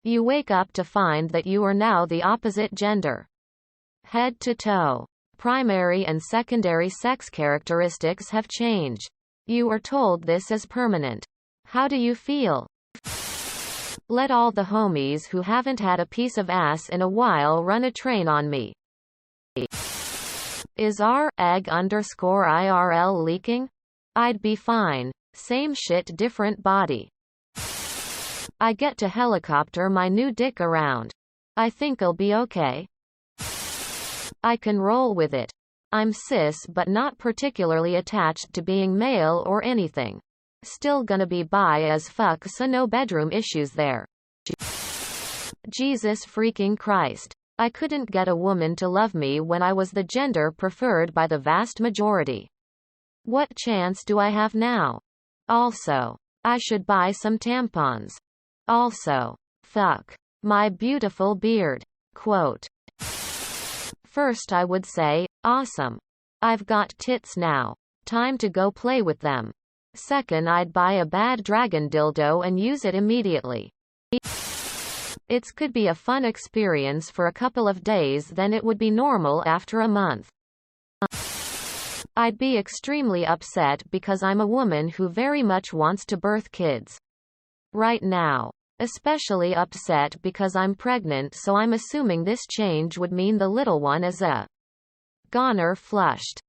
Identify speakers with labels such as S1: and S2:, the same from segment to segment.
S1: You wake up to find that you are now the opposite gender. Head to toe. Primary and secondary sex characteristics have changed. You are told this is permanent. How do you feel? Let all the homies who haven't had a piece of ass in a while run a train on me. Is our egg_IRL leaking? I'd be fine. Same shit, different body. I get to helicopter my new dick around. I think I'll be okay. I can roll with it. I'm cis but not particularly attached to being male or anything. Still gonna be bi as fuck, so no bedroom issues there. Jesus freaking Christ. I couldn't get a woman to love me when I was the gender preferred by the vast majority. What chance do I have now? Also, I should buy some tampons. Also, fuck my beautiful beard. Quote. First I would say, awesome. I've got tits now. Time to go play with them. Second, I'd buy a bad dragon dildo and use it immediately. It could be a fun experience for a couple of days, then it would be normal after a month. I'd be extremely upset because I'm a woman who very much wants to birth kids. Right now. Especially upset because I'm pregnant, so I'm assuming this change would mean the little one is a goner flushed.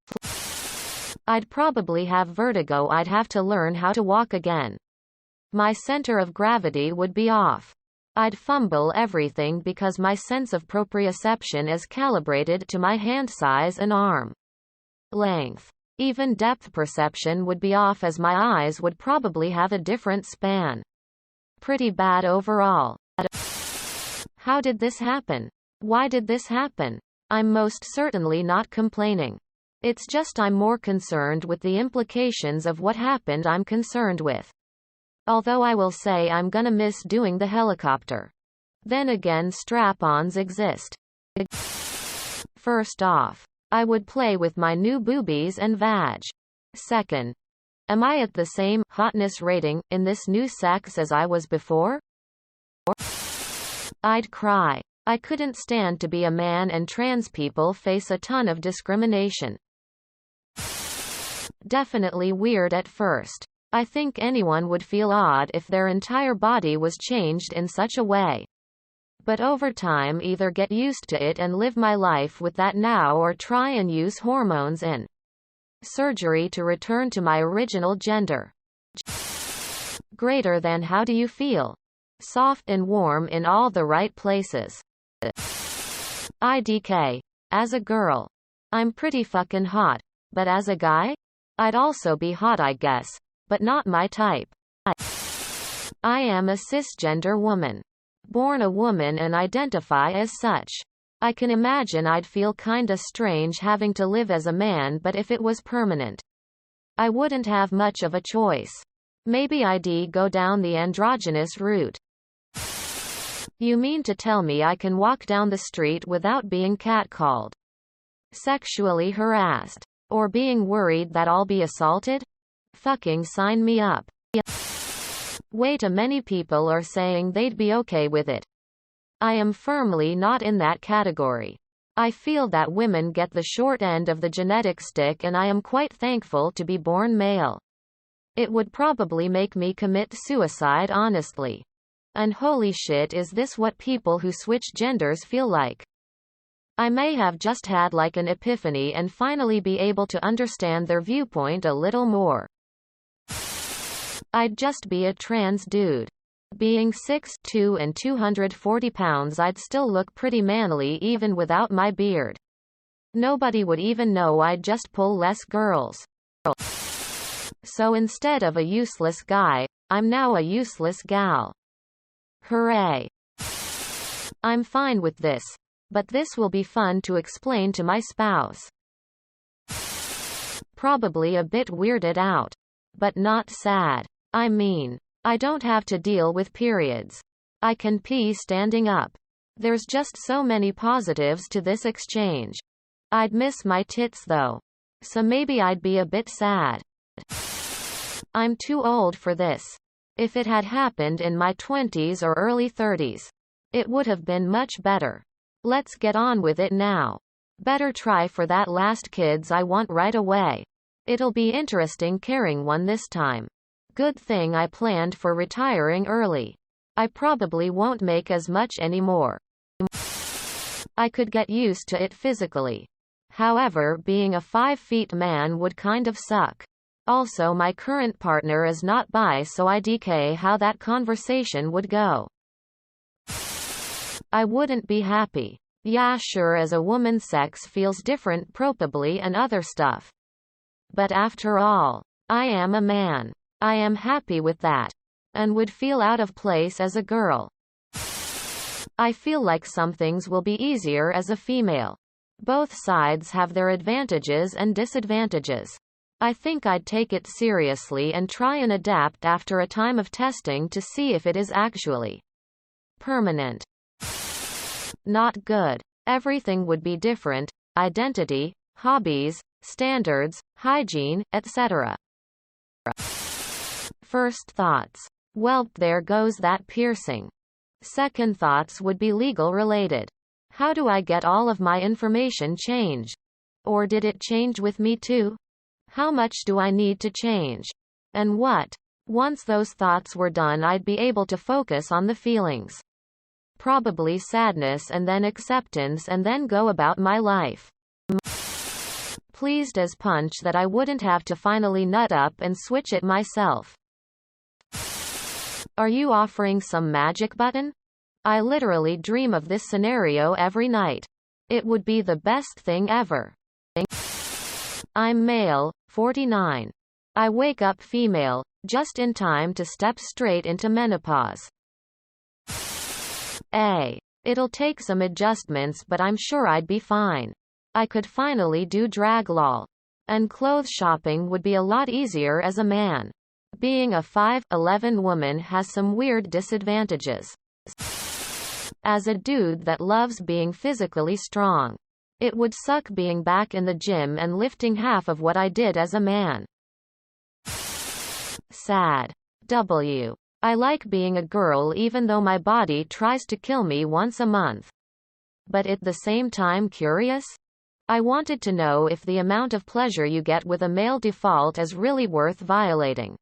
S1: I'd probably have vertigo. I'd have to learn how to walk again. My center of gravity would be off. I'd fumble everything because my sense of proprioception is calibrated to my hand size and arm length. Even depth perception would be off, as my eyes would probably have a different span. Pretty bad overall. How did this happen? Why did this happen? I'm most certainly not complaining. It's just I'm more concerned with the implications of what happened. I'm concerned with. Although I will say I'm gonna miss doing the helicopter. Then again, strap-ons exist. First off, I would play with my new boobies and vag. Second, am I at the same hotness rating in this new sex as I was before? I'd cry. I couldn't stand to be a man, and trans people face a ton of discrimination. Definitely weird at first. I think anyone would feel odd if their entire body was changed in such a way. But over time, either get used to it and live my life with that now, or try and use hormones and surgery to return to my original gender. Greater than how do you feel? Soft and warm in all the right places. IDK. As a girl, I'm pretty fucking hot. But as a guy? I'd also be hot, I guess. But not my type. I am a cisgender woman. Born a woman and identify as such. I can imagine I'd feel kinda strange having to live as a man, but if it was permanent, I wouldn't have much of a choice. Maybe I'd go down the androgynous route. You mean to tell me I can walk down the street without being catcalled, sexually harassed, or being worried that I'll be assaulted? Fucking sign me up. Way too many people are saying they'd be okay with it. I am firmly not in that category. I feel that women get the short end of the genetic stick, and I am quite thankful to be born male. It would probably make me commit suicide, honestly. And holy shit, is this what people who switch genders feel like? I may have just had like an epiphany and finally be able to understand their viewpoint a little more. I'd just be a trans dude. Being 6'2" and 240 pounds, I'd still look pretty manly even without my beard. Nobody would even know. I'd just pull less girls. So instead of a useless guy, I'm now a useless gal. Hooray. I'm fine with this. But this will be fun to explain to my spouse. Probably a bit weirded out. But not sad. I mean, I don't have to deal with periods. I can pee standing up. There's just so many positives to this exchange. I'd miss my tits though. So maybe I'd be a bit sad. I'm too old for this. If it had happened in my 20s or early 30s, It would have been much better. Let's get on with it now. Better try for that last kids I want right away. It'll be interesting carrying one this time. Good thing I planned for retiring early. I probably won't make as much anymore. I could get used to it physically. However, being a 5 feet man would kind of suck. Also, my current partner is not bi, so I DK how that conversation would go. I wouldn't be happy. Yeah, sure, as a woman sex feels different probably and other stuff. But after all, I am a man. I am happy with that. And would feel out of place as a girl. I feel like some things will be easier as a female. Both sides have their advantages and disadvantages. I think I'd take it seriously and try and adapt after a time of testing to see if it is actually permanent. Not good. Everything would be different: identity, hobbies, standards, hygiene, etc. First thoughts. Well, there goes that piercing. Second thoughts would be legal related. How do I get all of my information changed? Or did it change with me too? How much do I need to change? And what? Once those thoughts were done, I'd be able to focus on the feelings. Probably sadness and then acceptance, and then go about my life. Pleased as punch that I wouldn't have to finally nut up and switch it myself. Are you offering some magic button? I literally dream of this scenario every night. It would be the best thing ever. I'm male, 49. I wake up female, just in time to step straight into menopause. It'll take some adjustments, but I'm sure I'd be fine. I could finally do drag lol. And clothes shopping would be a lot easier as a man. Being a 5'11" woman has some weird disadvantages. As a dude that loves being physically strong, it would suck being back in the gym and lifting half of what I did as a man. Sad. I like being a girl even though my body tries to kill me once a month. But at the same time curious? I wanted to know if the amount of pleasure you get with a male default is really worth violating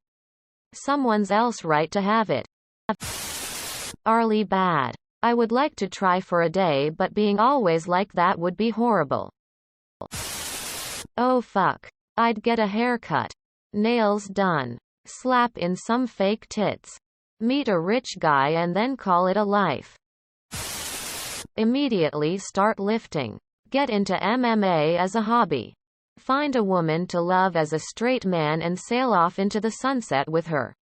S1: someone's else right to have it. Arly bad. I would like to try for a day, but being always like that would be horrible. Oh fuck. I'd get a haircut. Nails done. Slap in some fake tits. Meet a rich guy and then call it a life. Immediately start lifting. Get into MMA as a hobby. Find a woman to love as a straight man and sail off into the sunset with her.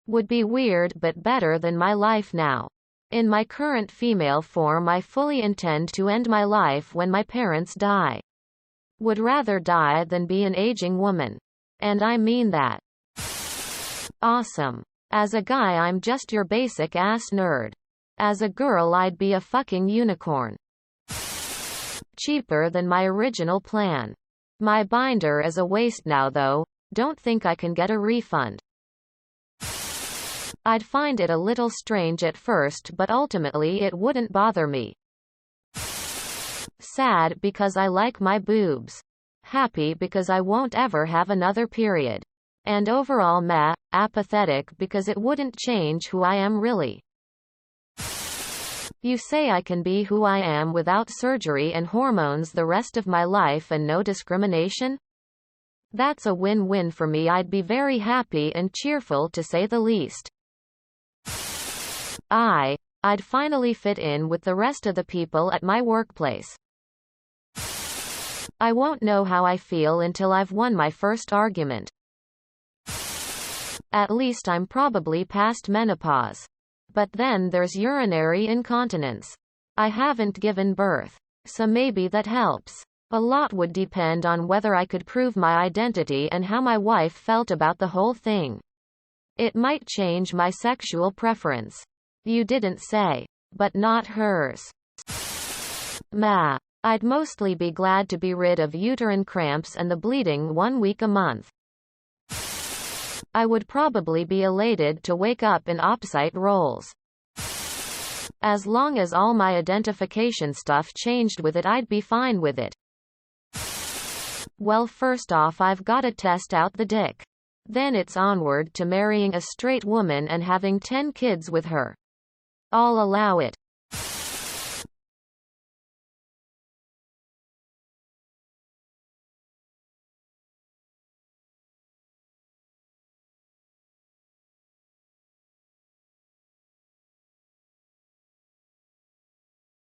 S1: Would be weird but better than my life now. In my current female form, I fully intend to end my life when my parents die. Would rather die than be an aging woman. And I mean that. Awesome. As a guy, I'm just your basic ass nerd. As a girl, I'd be a fucking unicorn. Cheaper than my original plan. My binder is a waste now though. Don't think I can get a refund. I'd find it a little strange at first, but ultimately it wouldn't bother me. Sad because I like my boobs. Happy because I won't ever have another period. And overall meh, apathetic because it wouldn't change who I am really. You say I can be who I am without surgery and hormones the rest of my life and no discrimination? That's a win-win for me. I'd be very happy and cheerful to say the least. I'd finally fit in with the rest of the people at my workplace. I won't know how I feel until I've won my first argument. At least I'm probably past menopause. But then there's urinary incontinence. I haven't given birth. So maybe that helps. A lot would depend on whether I could prove my identity and how my wife felt about the whole thing. It might change my sexual preference. You didn't say. But not hers. I'd mostly be glad to be rid of uterine cramps and the bleeding 1 week a month. I would probably be elated to wake up in opposite roles. As long as all my identification stuff changed with it, I'd be fine with it. Well, first off, I've gotta test out the dick. Then it's onward to marrying a straight woman and having 10 kids with her. I'll allow it.